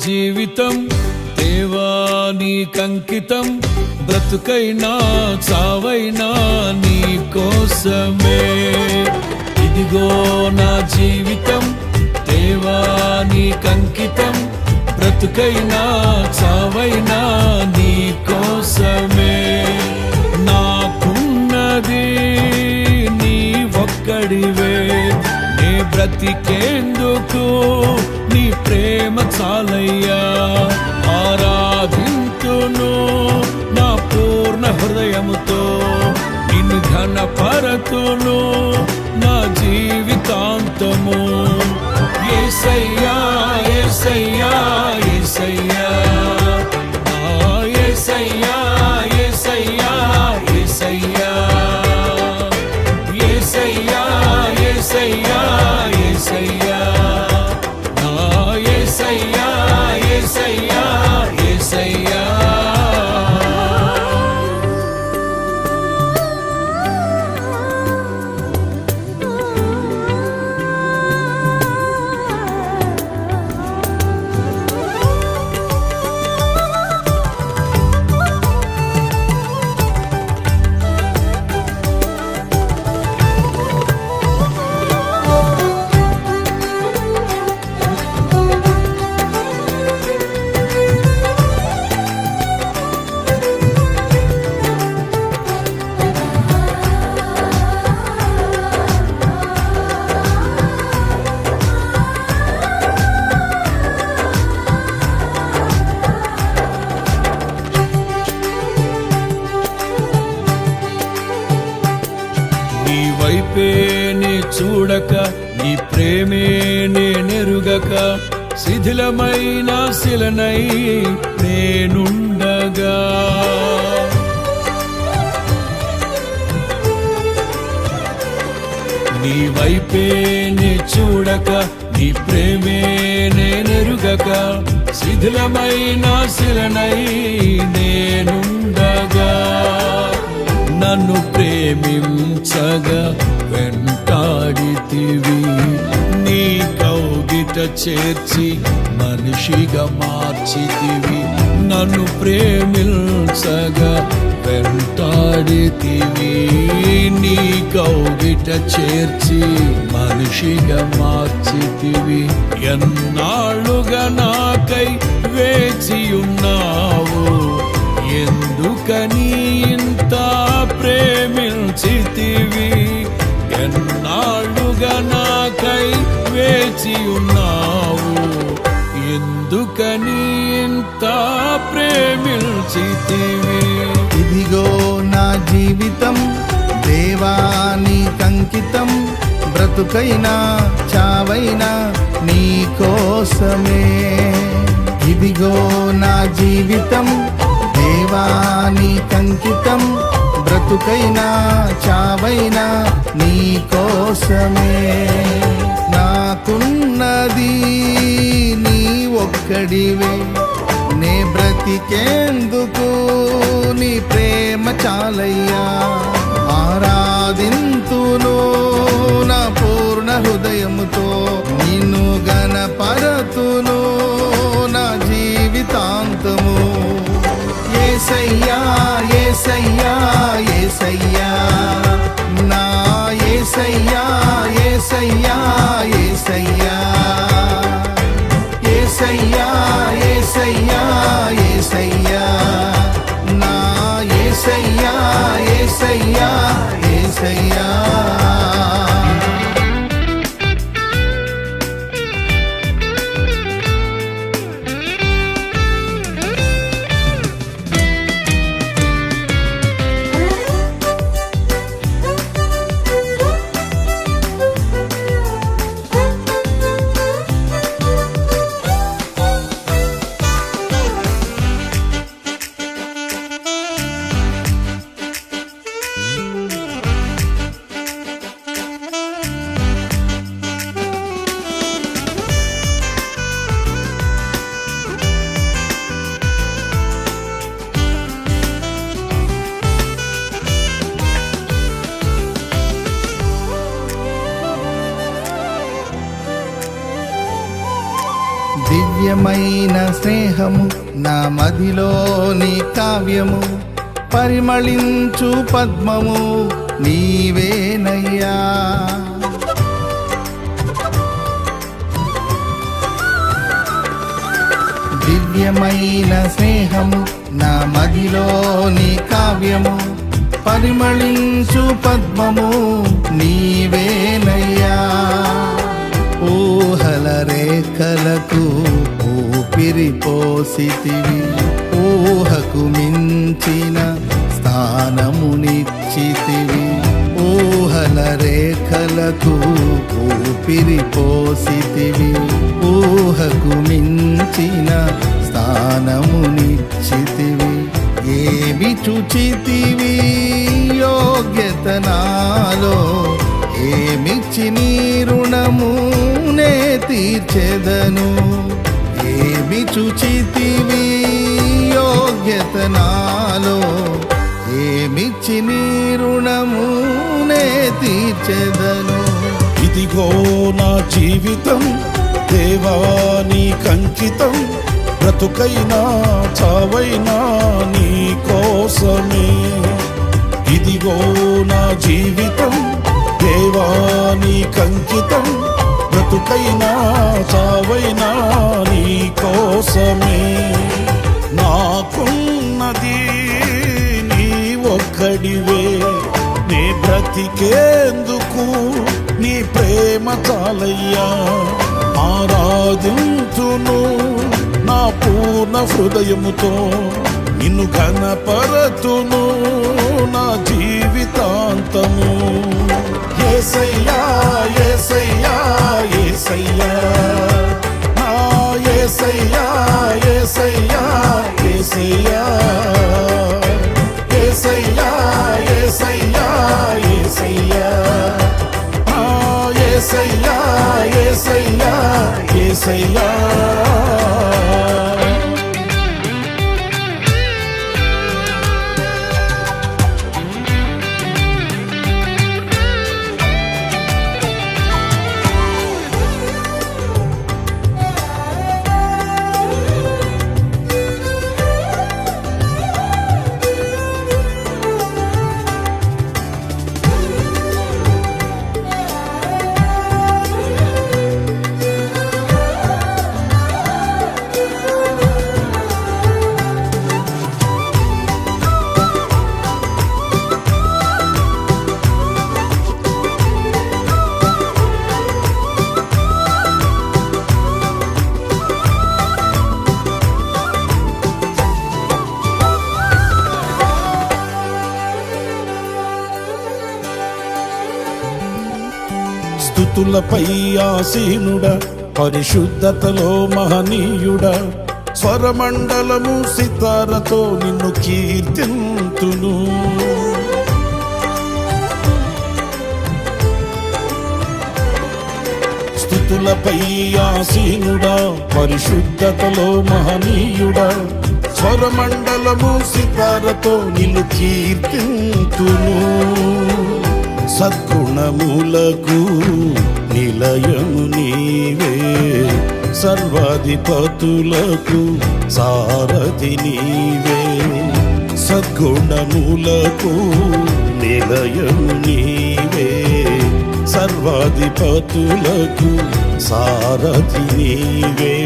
జీవితం దేవా నీకంకితం, బ్రతుకైనా చావైనా నీ కోసమే. ఇదిగో నా జీవితం దేవా నీకంకితం, బ్రతుకైనా చావైనా నీ కోసమే. నాకున్నది నీ ఒక్కడివే, నీ బ్రతికేందుకు నీ ప్రేమ చాలయ్యా. ఆరాధింతును నా పూర్ణ హృదయముతో, నిన్ను ఘనపరతును నా జీవితాంతము. యేసయ్యా యేసయ్యా యేసయ్యా, యేసయ్యా యేసయ్యా యేసయ్యా, యేసయ్యా యేసయ్యా యేసయ్యా, యేసయ్యా యేసయ్యా యేసయ్యా. నీ వైపే నే చూడక, నీ ప్రేమే నేనెరుగక, శిథిలమైన శిలనై నేనుండగా. నీ వైపే నే చూడక, నీ ప్రేమే నేనెరుగక, శిథిలమైన శిలనై నేనుండగా. నన్ను ప్రేమించగా వెంటాడితివి, నీ కౌగిట చేర్చి మనిషిగా మార్చితివి. నన్ను ప్రేమించగా వెంటాడితివి, నీ కౌగిట చేర్చి మనిషిగా మార్చితివి. ఎన్నాళ్ళుగా నాకై వేచియున్నావు, ఎందుకని ఇంత ప్రేమించితివి. ఎన్నాళ్ళుగా నాకై వేచియున్నావు, ఎందుకని ఇంత ప్రేమించితివి. ఇదిగో నా జీవితం దేవా నీకంకితం, బ్రతుకైనా చావైనా నీ కోసమే. ఇదిగో నా జీవితం దేవా నీకంకితం, బ్రతుకైనా చావైనా నీ కోసమే. నాకున్నది నీ ఒక్కడివే, నే బ్రతికేందుకు నీ ప్రేమ చాలయ్యా. ఆరాధింతును నా పూర్ణ హృదయముతో, నిన్ను ఘనపరతును నా జీవితాంతము. యేసయ్యా యేసయ్యా యేసయ్యా, నా యేసయ్యా యేసయ్యా యేసయ్యా, యేసయ్యా యేసయ్యా యేసయ్యా, నా యేసయ్యా యేసయ్యా యేసయ్యా. దివ్యమైన స్నేహము నా మదిలోని కావ్యము, పరిమళించు పద్మము నీవేనయ్యా. దివ్యమైన స్నేహము నా మదిలోని కావ్యము, పరిమళించు పద్మము నీవేనయ్యా. ఊహల రేఖలకు ఊపిరి పోసితివి, ఊహకు మించిన స్థానమునిచ్చితివి. ఊహల రేఖలకు ఊపిరి పోసితివి, ఊహకు మించిన స్థానమునిచ్చితివి. ఏమి చూచితివి యోగ్యత నాలో, ఏమిచ్చి నీ రుణము నే తీర్చెదను. ఏమి చూచితివి యోగ్యత నాలో, ఏమిచ్చి నీ రుణము నే తీర్చెదను. ఇదిగో నా జీవితం దేవా నీకంకితం, బ్రతుకైనా చావైనా నీ కోసమే. ఇదిగో నా జీవితం దేవా నీకంకితం, బ్రతుకైనా చావైనా నీ కోసమే. నాకున్నది నీ ఒక్కడివే, నీ బ్రతికేందుకు నీ ప్రేమ చాలయ్యా. ఆరాధింతును నా పూర్ణ హృదయముతో, నిన్ను ఘనపరతును నా జీవితాంతము. యేసయ్యా యేసయ్యా యేసయ్యా, నా యేసయ్యా యేసయ్యా యేసయ్యా, యేసయ్యా యేసయ్యా యేసయ్యా, నా యేసయ్యా యేసయ్యా యేసయ్యా. స్తుతులపై ఆసీనుడా, పరిశుద్ధతలో మహనీయుడా, స్వరమండలము సితారతో నిన్ను కీర్తింతును. స్తుతులపై ఆసీనుడా, పరిశుద్ధతలో మహనీయుడా, స్వరమండలము సితారతో నిన్ను కీర్తింతును. సద్గుణములకు నిలయము నీవే, సర్వాధిపతులకు సారథి నీవే. సద్గుణములకు నిలయము నీవే, సర్వాధిపతులకు సారథి నీవే.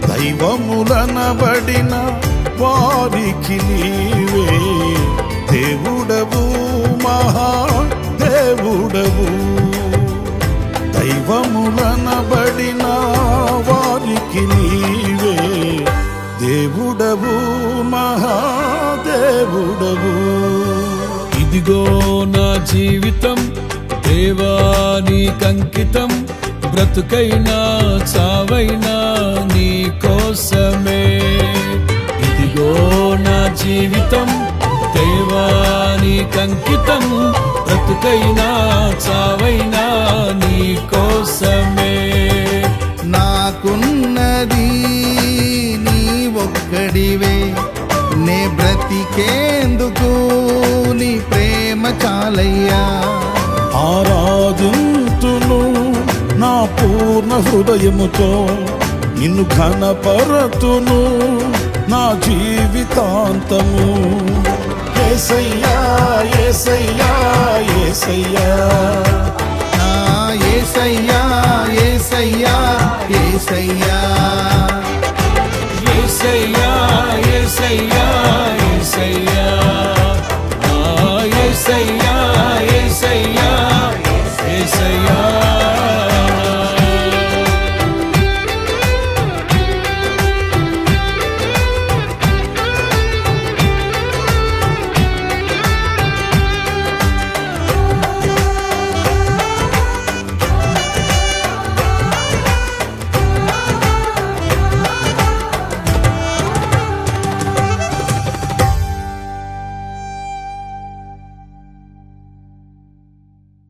దైవములనబడిన వారికి నీవే దేవుడవు, మహా దేవుడవు. దైవములనబడిన వారికి నీవే దేవుడవు, మహాదేవుడవు. ఇదిగో నా జీవితం దేవా నీకంకితం, బ్రతుకైనా చావైనా నీ కోసమే. ఇదిగో నా జీవితం దేవా నీకంకితం, బ్రతుకైనా చావైనా నీ కోసమే. నాకున్నది నీ ఒక్కడివే, నే బ్రతికేందుకు నీ ప్రేమ చాలయ్యా. ఆరాధింతును నా పూర్ణ హృదయముతో, నిన్ను ఘనపరతును నా జీవితాంతము. యేసయ్యా యేసయ్యా యేసయ్యా యేసయ్యా యేసయ్యా యేసయ్యా